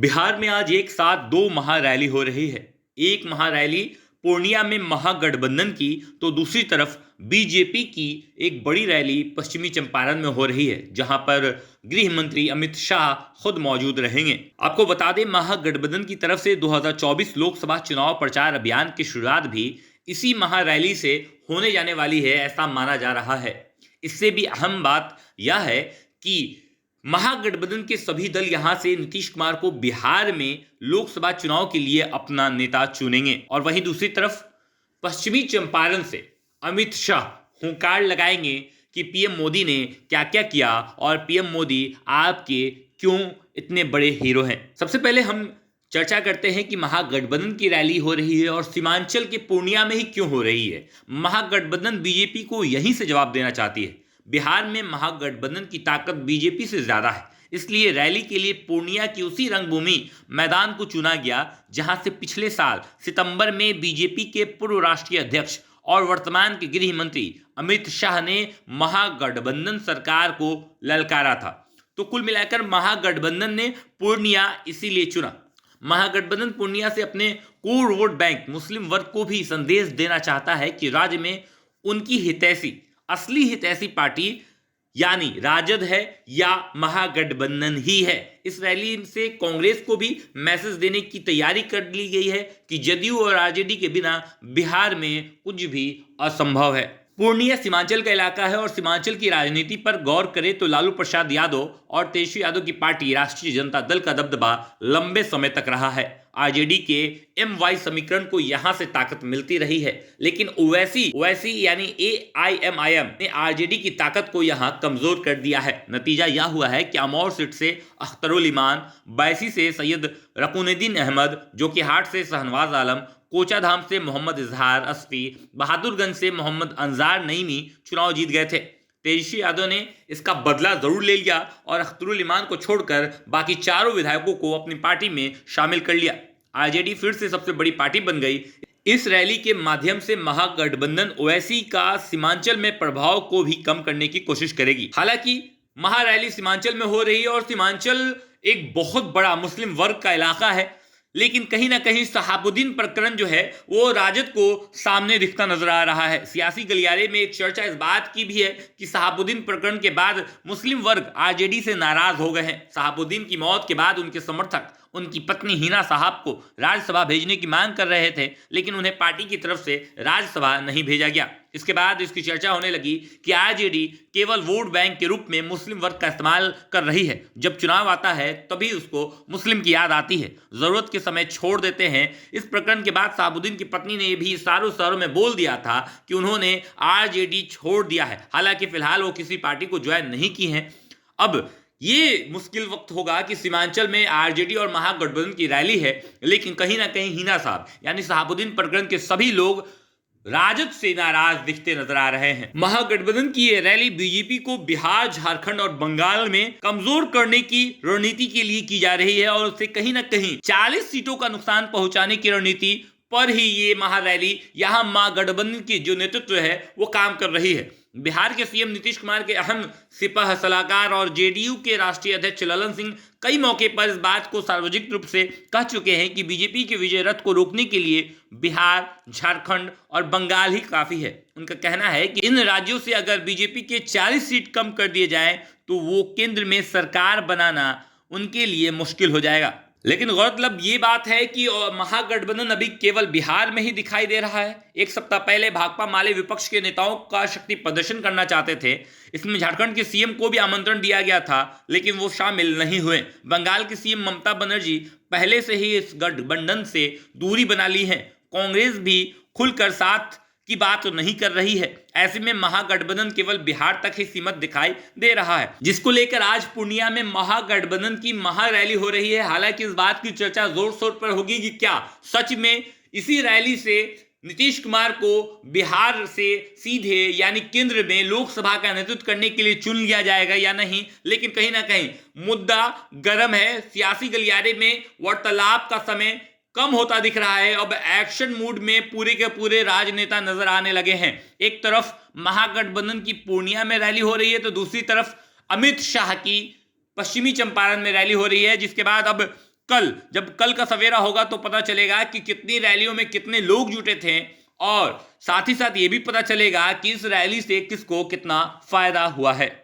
बिहार में आज एक साथ दो महारैली हो रही है। एक महारैली पूर्णिया में महागठबंधन की, तो दूसरी तरफ बीजेपी की एक बड़ी रैली पश्चिमी चंपारण में हो रही है, जहां पर गृह मंत्री अमित शाह खुद मौजूद रहेंगे। आपको बता दें, महागठबंधन की तरफ से 2024 लोकसभा चुनाव प्रचार अभियान की शुरुआत भी इसी महारैली से होने जाने वाली है, ऐसा माना जा रहा है। इससे भी अहम बात यह है कि महागठबंधन के सभी दल यहां से नीतीश कुमार को बिहार में लोकसभा चुनाव के लिए अपना नेता चुनेंगे, और वहीं दूसरी तरफ पश्चिमी चंपारण से अमित शाह हुंकार लगाएंगे कि पीएम मोदी ने क्या क्या किया और पीएम मोदी आपके क्यों इतने बड़े हीरो हैं। सबसे पहले हम चर्चा करते हैं कि महागठबंधन की रैली हो रही है और सीमांचल के पूर्णिया में ही क्यों हो रही है। महागठबंधन बीजेपी को यहीं से जवाब देना चाहती है। बिहार में महागठबंधन की ताकत बीजेपी से ज्यादा है, इसलिए रैली के लिए पूर्णिया की उसी रंगभूमि मैदान को चुना गया जहां से पिछले साल सितंबर में बीजेपी के पूर्व राष्ट्रीय अध्यक्ष और वर्तमान के गृह मंत्री अमित शाह ने महागठबंधन सरकार को ललकारा था। तो कुल मिलाकर महागठबंधन ने पूर्णिया इसीलिए चुना। महागठबंधन पूर्णिया से अपने कोर वोट बैंक मुस्लिम वर्ग को भी संदेश देना चाहता है कि राज्य में उनकी हितैषी, असली हितैषी पार्टी यानी राजद है या महागठबंधन ही है। इस रैली से कांग्रेस को भी मैसेज देने की तैयारी कर ली गई है कि जदयू और आरजेडी के बिना बिहार में कुछ भी असंभव है। पूर्णिया सीमांचल का इलाका है और सीमांचल की राजनीति पर गौर करें तो लालू प्रसाद यादव और तेजस्वी यादव की पार्टी राष्ट्रीय जनता दल का दबदबा लंबे समय तक रहा है। आरजेडी के एमवाई समीकरण को यहां से ताकत मिलती रही है, लेकिन ओवैसी यानी एआईएमआईएम ने आरजेडी की ताकत को यहां कमजोर कर दिया है। नतीजा यह हुआ है कि अमौर सीट से अख्तरुल ईमान, बैसी से सैयद रकुनुद्दीन अहमद, जोकीहाट से शहनवाज आलम, कोचाधाम से मोहम्मद इजहार अस्फी, बहादुरगंज से मोहम्मद अंजार नईमी चुनाव जीत गए थे। तेजस्वी यादव ने इसका बदला जरूर ले लिया और अख्तरुल ईमान को छोड़कर बाकी चारों विधायकों को अपनी पार्टी में शामिल कर लिया। आरजेडी फिर से सबसे बड़ी पार्टी बन गई। इस रैली के माध्यम से महागठबंधन ओवैसी का सीमांचल में प्रभाव को भी कम करने की कोशिश करेगी। हालांकि महारैली सीमांचल में हो रही है और सीमांचल एक बहुत बड़ा मुस्लिम वर्ग का इलाका है, लेकिन कहीं ना कहीं शहाबुद्दीन प्रकरण जो है वो राजद को सामने दिखता नजर आ रहा है। सियासी गलियारे में एक चर्चा इस बात की भी है कि शहाबुद्दीन प्रकरण के बाद मुस्लिम वर्ग आरजेडी से नाराज हो गए हैं। शहाबुद्दीन की मौत के बाद उनके समर्थक उनकी पत्नी हिना साहब को राज्यसभा भेजने की मांग कर रहे थे, लेकिन उन्हें पार्टी की तरफ से राज्यसभा नहीं भेजा गया। इसके बाद इसकी चर्चा होने लगी कि आरजेडी केवल वोट बैंक के रूप में मुस्लिम वर्ग का इस्तेमाल कर रही है। जब चुनाव आता है तभी उसको मुस्लिम की याद आती है, जरूरत के समय छोड़ देते हैं। इस प्रकरण के बाद शहाबुद्दीन की पत्नी ने भी शहरों में बोल दिया था कि उन्होंने आरजेडी छोड़ दिया है। हालांकि फिलहाल वो किसी पार्टी को ज्वाइन नहीं की है। अब ये मुश्किल वक्त होगा कि सीमांचल में आरजेडी और महागठबंधन की रैली है, लेकिन कहीं ना कहीं हिना साहब यानी शहाबुद्दीन प्रकरण के सभी लोग राजद से नाराज दिखते नजर आ रहे हैं। महागठबंधन की ये रैली बीजेपी को बिहार, झारखंड और बंगाल में कमजोर करने की रणनीति के लिए की जा रही है और उससे कहीं ना कहीं 40 सीटों का नुकसान पहुंचाने की रणनीति पर ही ये महारैली यहां महागठबंधन की जो नेतृत्व है वो काम कर रही है। बिहार के सीएम नीतीश कुमार के अहम सिपह सलाहकार और जेडीयू के राष्ट्रीय अध्यक्ष ललन सिंह कई मौके पर इस बात को सार्वजनिक रूप से कह चुके हैं कि बीजेपी के विजय रथ को रोकने के लिए बिहार, झारखंड और बंगाल ही काफी है। उनका कहना है कि इन राज्यों से अगर बीजेपी के 40 सीट कम कर दिए जाएं तो वो केंद्र में सरकार बनाना उनके लिए मुश्किल हो जाएगा। लेकिन गौरतलब ये बात है कि महागठबंधन अभी केवल बिहार में ही दिखाई दे रहा है। एक सप्ताह पहले भाकपा माले विपक्ष के नेताओं का शक्ति प्रदर्शन करना चाहते थे। इसमें झारखंड के सीएम को भी आमंत्रण दिया गया था, लेकिन वो शामिल नहीं हुए। बंगाल की सीएम ममता बनर्जी पहले से ही इस गठबंधन से दूरी बना ली है। कांग्रेस भी खुलकर साथ की बात नहीं कर रही है। ऐसे में महागठबंधन केवल बिहार तक ही सीमित दिखाई दे रहा है, जिसको लेकर आज पूर्णिया में महागठबंधन की महारैली हो रही है। हालांकि इस बात की चर्चा जोर शोर पर होगी कि क्या सच में इसी रैली से नीतीश कुमार को बिहार से सीधे यानी केंद्र में लोकसभा का नेतृत्व करने के लिए चुन लिया जाएगा या नहीं। लेकिन कहीं ना कहीं मुद्दा गर्म है। सियासी गलियारे में वार्तालाप का समय कम होता दिख रहा है। अब एक्शन मूड में पूरे के पूरे राजनेता नजर आने लगे हैं। एक तरफ महागठबंधन की पूर्णिया में रैली हो रही है, तो दूसरी तरफ अमित शाह की पश्चिमी चंपारण में रैली हो रही है, जिसके बाद अब जब कल का सवेरा होगा तो पता चलेगा कि कितनी रैलियों में कितने लोग जुटे थे, और साथ ही साथ ये भी पता चलेगा कि इस रैली से किसको कितना फायदा हुआ है।